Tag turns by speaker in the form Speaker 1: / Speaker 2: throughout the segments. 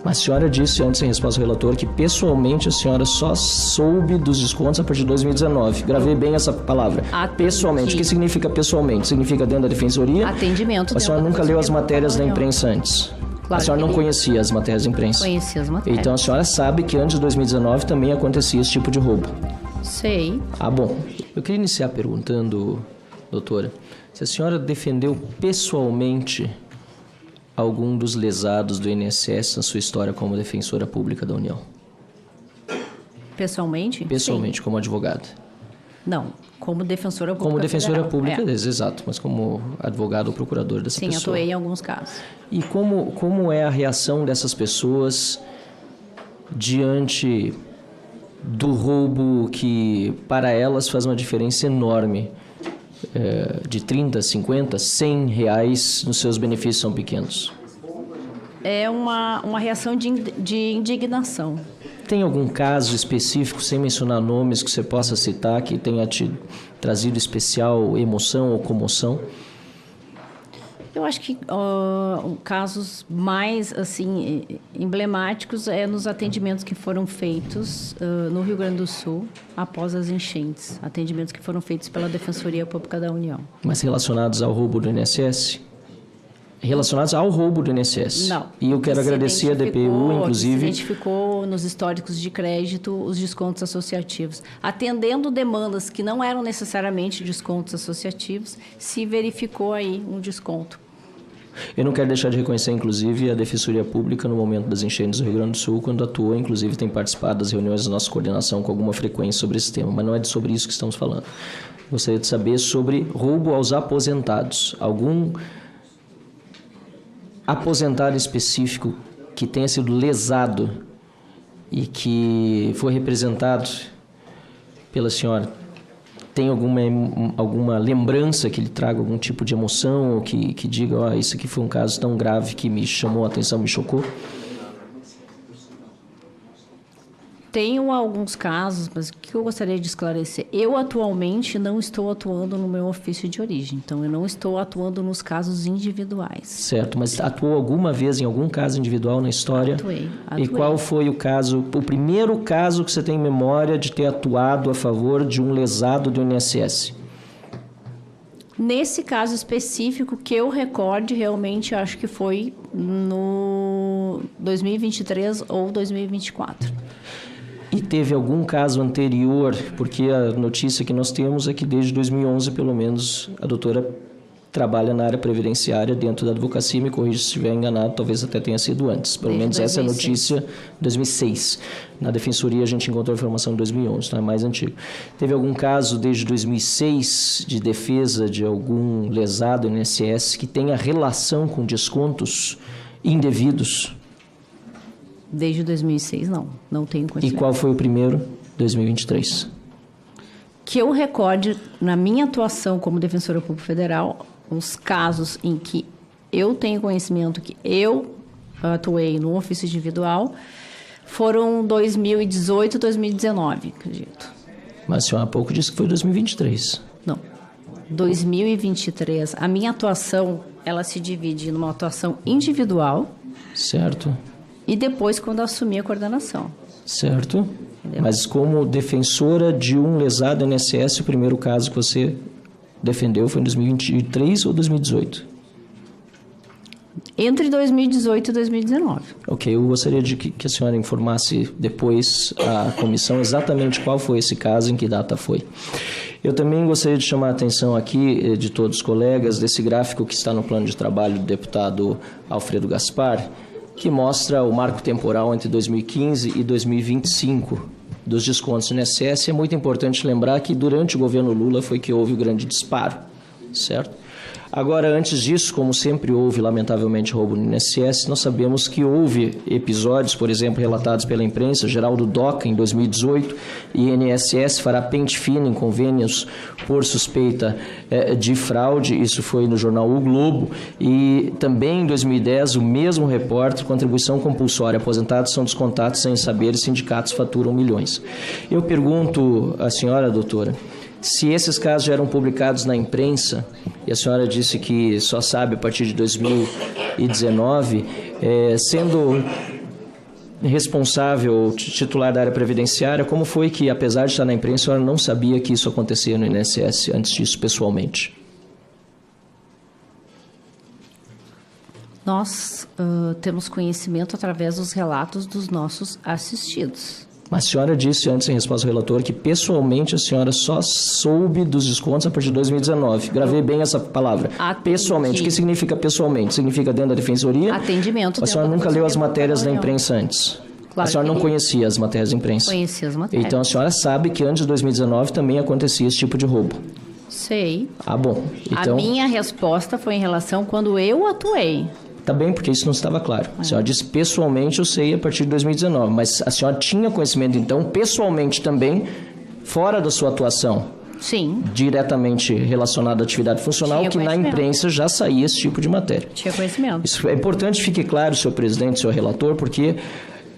Speaker 1: Mas a senhora disse antes, em resposta ao relator, que pessoalmente a senhora só soube dos descontos a partir de 2019. Gravei bem essa palavra. Pessoalmente. O que significa pessoalmente? Significa dentro da defensoria?
Speaker 2: Atendimento.
Speaker 1: A senhora nunca leu as matérias da imprensa antes? Claro, a senhora não conhecia as matérias da imprensa?
Speaker 2: Conhecia as matérias.
Speaker 1: Então a senhora sabe que antes de 2019 também acontecia esse tipo de roubo?
Speaker 2: Sei.
Speaker 1: Bom. Eu queria iniciar perguntando, doutora, se a senhora defendeu pessoalmente algum dos lesados do INSS na sua história como defensora pública da União?
Speaker 2: Pessoalmente?
Speaker 1: Pessoalmente,
Speaker 2: sim.
Speaker 1: Como advogada?
Speaker 2: Não, como defensora pública.
Speaker 1: Como defensora
Speaker 2: federal.
Speaker 1: pública, exato, mas como advogado ou procurador dessa pessoa.
Speaker 2: Sim, atuei em alguns casos.
Speaker 1: E como é a reação dessas pessoas diante do roubo que, para elas, faz uma diferença enorme? De 30, 50, 100 reais nos seus benefícios são pequenos?
Speaker 2: É uma reação de indignação.
Speaker 1: Tem algum caso específico, sem mencionar nomes, que você possa citar, que tenha te trazido especial emoção ou comoção?
Speaker 2: Eu acho que casos mais assim emblemáticos nos atendimentos que foram feitos no Rio Grande do Sul após as enchentes, atendimentos que foram feitos pela Defensoria Pública da União.
Speaker 1: Mas relacionados ao roubo do INSS? Relacionados ao roubo do INSS?
Speaker 2: Não.
Speaker 1: E eu quero agradecer a DPU, inclusive...
Speaker 2: Se identificou nos históricos de crédito os descontos associativos. Atendendo demandas que não eram necessariamente descontos associativos, se verificou aí um desconto.
Speaker 1: Eu não quero deixar de reconhecer, inclusive, a Defensoria Pública no momento das enchentes do Rio Grande do Sul, quando atuou, inclusive tem participado das reuniões da nossa coordenação com alguma frequência sobre esse tema, mas não é sobre isso que estamos falando. Gostaria de saber sobre roubo aos aposentados. Algum aposentado específico que tenha sido lesado e que foi representado pela senhora, tem alguma lembrança que lhe traga algum tipo de emoção ou que diga, isso aqui foi um caso tão grave que me chamou a atenção, me chocou?
Speaker 2: Tenho alguns casos, mas o que eu gostaria de esclarecer? Eu, atualmente, não estou atuando no meu ofício de origem. Então, eu não estou atuando nos casos individuais.
Speaker 1: Certo, mas atuou alguma vez em algum caso individual na história?
Speaker 2: Atuei.
Speaker 1: E qual foi o primeiro caso que você tem em memória de ter atuado a favor de um lesado do INSS?
Speaker 2: Nesse caso específico, que eu recorde, realmente, acho que foi no 2023 ou 2024.
Speaker 1: E teve algum caso anterior, porque a notícia que nós temos é que desde 2011, pelo menos, a doutora trabalha na área previdenciária dentro da advocacia, me corrija se estiver enganado, talvez até tenha sido antes. Pelo menos 2006. Essa é a notícia de 2006. Na defensoria a gente encontrou a informação em 2011, então é mais antigo. Teve algum caso desde 2006 de defesa de algum lesado no INSS que tenha relação com descontos indevidos?
Speaker 2: Desde 2006, não tenho conhecimento.
Speaker 1: E qual foi o primeiro? 2023.
Speaker 2: Que eu recorde, na minha atuação como defensora pública federal, os casos em que eu tenho conhecimento, que eu atuei no ofício individual, foram 2018 e 2019, acredito.
Speaker 1: Mas a senhora há pouco disse que foi 2023.
Speaker 2: Não. 2023. A minha atuação, ela se divide numa atuação individual.
Speaker 1: Certo.
Speaker 2: E depois, quando eu assumi a coordenação.
Speaker 1: Certo. Entendeu? Mas como defensora de um lesado do INSS, o primeiro caso que você defendeu foi em 2023 ou 2018?
Speaker 2: Entre 2018 e 2019.
Speaker 1: Ok, eu gostaria de que a senhora informasse depois à comissão exatamente qual foi esse caso, em que data foi. Eu também gostaria de chamar a atenção aqui de todos os colegas desse gráfico que está no plano de trabalho do deputado Alfredo Gaspar, que mostra o marco temporal entre 2015 e 2025 dos descontos no INSS. É muito importante lembrar que durante o governo Lula foi que houve o grande disparo, certo? Agora, antes disso, como sempre houve, lamentavelmente, roubo no INSS, nós sabemos que houve episódios, por exemplo, relatados pela imprensa, Geraldo Doca, em 2018, e INSS fará pente fino em convênios por suspeita de fraude, isso foi no jornal O Globo, e também em 2010, o mesmo repórter, contribuição compulsória, aposentados são descontados sem saber e sindicatos faturam milhões. Eu pergunto à senhora, doutora, se esses casos já eram publicados na imprensa, e a senhora disse que só sabe a partir de 2019, sendo responsável, titular da área previdenciária, como foi que, apesar de estar na imprensa, a senhora não sabia que isso acontecia no INSS antes disso, pessoalmente?
Speaker 2: Nós temos conhecimento através dos relatos dos nossos assistidos.
Speaker 1: Mas a senhora disse antes, em resposta ao relator, que pessoalmente a senhora só soube dos descontos a partir de 2019. Gravei bem essa palavra. Pessoalmente. O que significa pessoalmente? Significa dentro da defensoria?
Speaker 2: Atendimento.
Speaker 1: A senhora nunca leu as matérias da imprensa antes? Claro, a senhora não conhecia as matérias da imprensa?
Speaker 2: Conhecia as matérias.
Speaker 1: Então a senhora sabe que antes de 2019 também acontecia esse tipo de roubo?
Speaker 2: Sei.
Speaker 1: Ah, bom. Então...
Speaker 2: A minha resposta foi em relação quando eu atuei.
Speaker 1: Tá bem, porque isso não estava claro. A senhora disse pessoalmente, eu sei, a partir de 2019. Mas a senhora tinha conhecimento, então, pessoalmente também, fora da sua atuação?
Speaker 2: Sim.
Speaker 1: Diretamente relacionado à atividade funcional, que na imprensa já saía esse tipo de matéria.
Speaker 2: Tinha conhecimento.
Speaker 1: Isso é importante, fique claro, senhor presidente, senhor relator, porque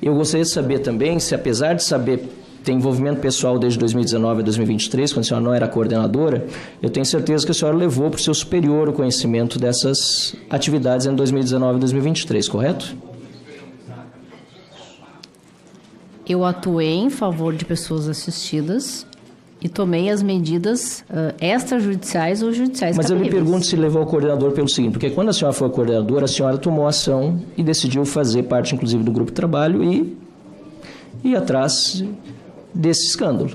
Speaker 1: eu gostaria de saber também se, apesar de saber ter envolvimento pessoal desde 2019 a 2023, quando a senhora não era coordenadora, eu tenho certeza que a senhora levou para o seu superior o conhecimento dessas atividades em 2019 e 2023, correto?
Speaker 2: Eu atuei em favor de pessoas assistidas e tomei as medidas extrajudiciais ou judiciais.
Speaker 1: Mas
Speaker 2: cabíveis.
Speaker 1: Eu lhe pergunto se levou ao coordenador pelo seguinte, porque quando a senhora foi coordenadora, a senhora tomou ação e decidiu fazer parte, inclusive, do grupo de trabalho e ir atrás desse escândalo.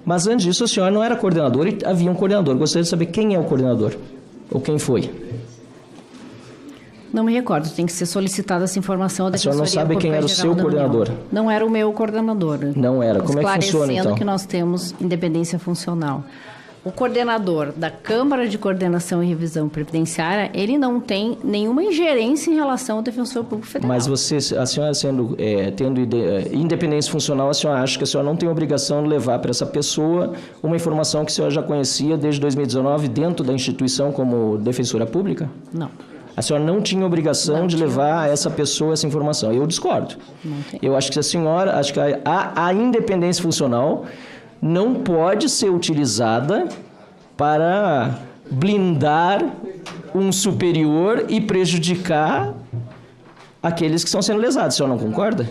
Speaker 1: Mas antes disso, a senhora não era coordenadora e havia um coordenador. Gostaria de saber quem é o coordenador ou quem foi.
Speaker 2: Não me recordo, tem que ser solicitada essa informação à Defensoria
Speaker 1: Pública. A senhora não sabe quem era o seu coordenador?
Speaker 2: Não era o meu coordenador.
Speaker 1: Não era. Como é que funciona, então?
Speaker 2: Esclarecendo que nós temos independência funcional. O coordenador da Câmara de Coordenação e Revisão Previdenciária, ele não tem nenhuma ingerência em relação ao Defensor Público Federal.
Speaker 1: Mas a senhora tendo independência funcional, a senhora acha que a senhora não tem obrigação de levar para essa pessoa uma informação que a senhora já conhecia desde 2019 dentro da instituição como defensora pública?
Speaker 2: Não.
Speaker 1: A senhora não tinha obrigação de levar a essa pessoa essa informação. Eu discordo.
Speaker 2: Não tem.
Speaker 1: Eu acho que a independência funcional não pode ser utilizada para blindar um superior e prejudicar aqueles que estão sendo lesados. O senhor não concorda?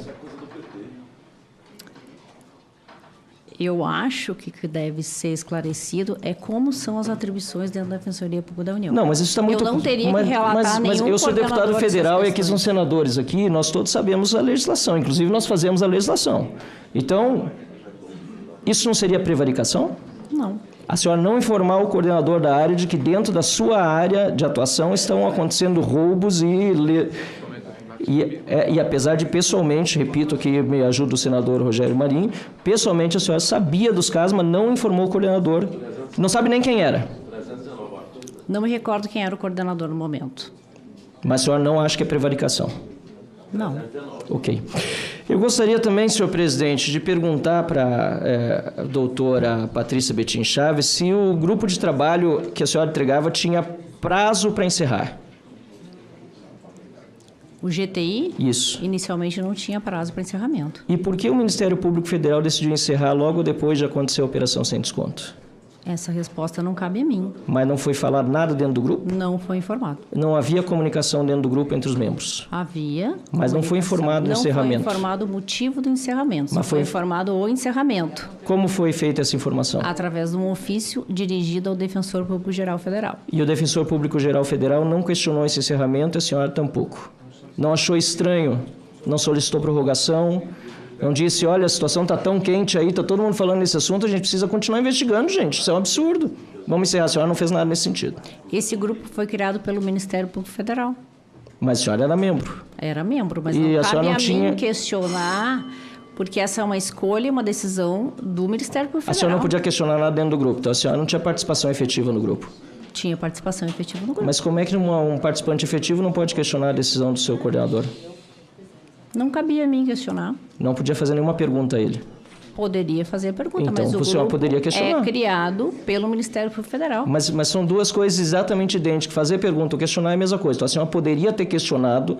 Speaker 2: Eu acho que o que deve ser esclarecido é como são as atribuições dentro da Defensoria Pública da União.
Speaker 1: Não, mas isso está muito...
Speaker 2: Eu não teria que relatar
Speaker 1: mas eu sou deputado federal e aqui são senadores aqui, nós todos sabemos a legislação, inclusive nós fazemos a legislação. Então, isso não seria prevaricação?
Speaker 2: Não.
Speaker 1: A senhora não informar o coordenador da área de que dentro da sua área de atuação estão acontecendo roubos e apesar de pessoalmente, repito aqui, me ajuda o senador Rogério Marinho, pessoalmente a senhora sabia dos casos, mas não informou o coordenador. Não sabe nem quem era.
Speaker 2: Não me recordo quem era o coordenador no momento.
Speaker 1: Mas a senhora não acha que é prevaricação?
Speaker 2: Não.
Speaker 1: Ok. Eu gostaria também, senhor presidente, de perguntar para a doutora Patrícia Betim Chaves se o grupo de trabalho que a senhora entregava tinha prazo para encerrar.
Speaker 2: O GTI?
Speaker 1: Isso.
Speaker 2: Inicialmente não tinha prazo para encerramento.
Speaker 1: E por que o Ministério Público Federal decidiu encerrar logo depois de acontecer a operação sem desconto?
Speaker 2: Essa resposta não cabe a mim.
Speaker 1: Mas não foi falado nada dentro do grupo?
Speaker 2: Não foi informado.
Speaker 1: Não havia comunicação dentro do grupo entre os membros?
Speaker 2: Havia.
Speaker 1: Mas não foi informado o encerramento?
Speaker 2: Não foi informado o motivo do encerramento. Mas foi informado o encerramento.
Speaker 1: Como foi feita essa informação?
Speaker 2: Através de um ofício dirigido ao Defensor Público Geral Federal.
Speaker 1: E o Defensor Público Geral Federal não questionou esse encerramento, a senhora tampouco? Não achou estranho? Não solicitou prorrogação? Não disse, olha, a situação está tão quente aí, está todo mundo falando nesse assunto, a gente precisa continuar investigando, gente. Isso é um absurdo. Vamos encerrar. A senhora não fez nada nesse sentido.
Speaker 2: Esse grupo foi criado pelo Ministério Público Federal.
Speaker 1: Mas a senhora era membro.
Speaker 2: Era membro, mas não cabe a mim questionar, porque essa é uma escolha e uma decisão do Ministério Público Federal.
Speaker 1: A senhora não podia questionar nada dentro do grupo, então a senhora não tinha participação efetiva no grupo.
Speaker 2: Tinha participação efetiva no grupo.
Speaker 1: Mas como é que um participante efetivo não pode questionar a decisão do seu coordenador?
Speaker 2: Não cabia a mim questionar.
Speaker 1: Não podia fazer nenhuma pergunta a ele?
Speaker 2: Poderia fazer a pergunta,
Speaker 1: então,
Speaker 2: mas o
Speaker 1: senhor
Speaker 2: grupo
Speaker 1: poderia questionar.
Speaker 2: É criado pelo Ministério Público Federal.
Speaker 1: Mas são duas coisas exatamente idênticas. Fazer pergunta ou questionar é a mesma coisa. Então, a senhora poderia ter questionado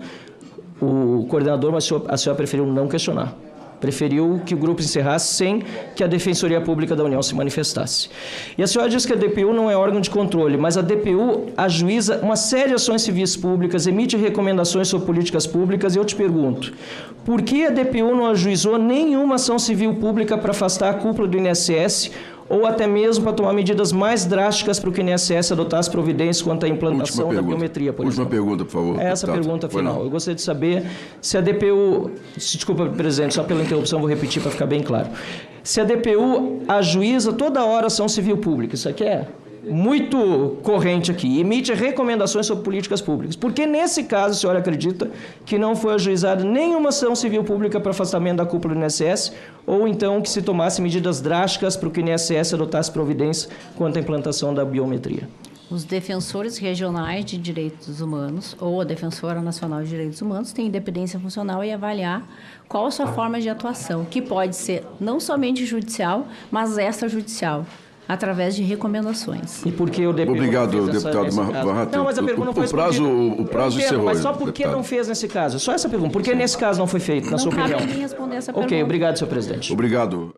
Speaker 1: o coordenador, mas a senhora preferiu não questionar. Preferiu que o grupo encerrasse sem que a Defensoria Pública da União se manifestasse. E a senhora diz que a DPU não é órgão de controle, mas a DPU ajuiza uma série de ações civis públicas, emite recomendações sobre políticas públicas, e eu te pergunto, por que a DPU não ajuizou nenhuma ação civil pública para afastar a cúpula do INSS ou até mesmo para tomar medidas mais drásticas para que o INSS adotasse providências quanto à implantação da biometria, por exemplo?
Speaker 3: Última pergunta, por favor.
Speaker 1: Essa
Speaker 3: deputado.
Speaker 1: pergunta final. Eu gostaria de saber se a DPU... Desculpa, presidente, só pela interrupção, vou repetir para ficar bem claro. Se a DPU ajuiza toda hora ação civil pública, isso aqui é muito corrente aqui, emite recomendações sobre políticas públicas. Por que, nesse caso, a senhora acredita que não foi ajuizada nenhuma ação civil pública para afastamento da cúpula do INSS, ou então que se tomasse medidas drásticas para que o INSS adotasse providências quanto à implantação da biometria?
Speaker 2: Os defensores regionais de direitos humanos ou a Defensora Nacional de Direitos Humanos têm independência funcional e avaliar qual a sua forma de atuação, que pode ser não somente judicial, mas extrajudicial, através de recomendações.
Speaker 1: E por que o DPU
Speaker 3: Obrigado,
Speaker 1: não fez
Speaker 3: deputado Barra.
Speaker 1: Não, mas a pergunta não foi respondida.
Speaker 3: O prazo encerrou.
Speaker 1: Mas só por que não fez nesse caso? Só essa pergunta. Por que nesse caso não foi feito, na sua opinião?
Speaker 2: Não cabe a mim responder essa pergunta.
Speaker 1: Ok, obrigado, senhor presidente.
Speaker 3: Obrigado.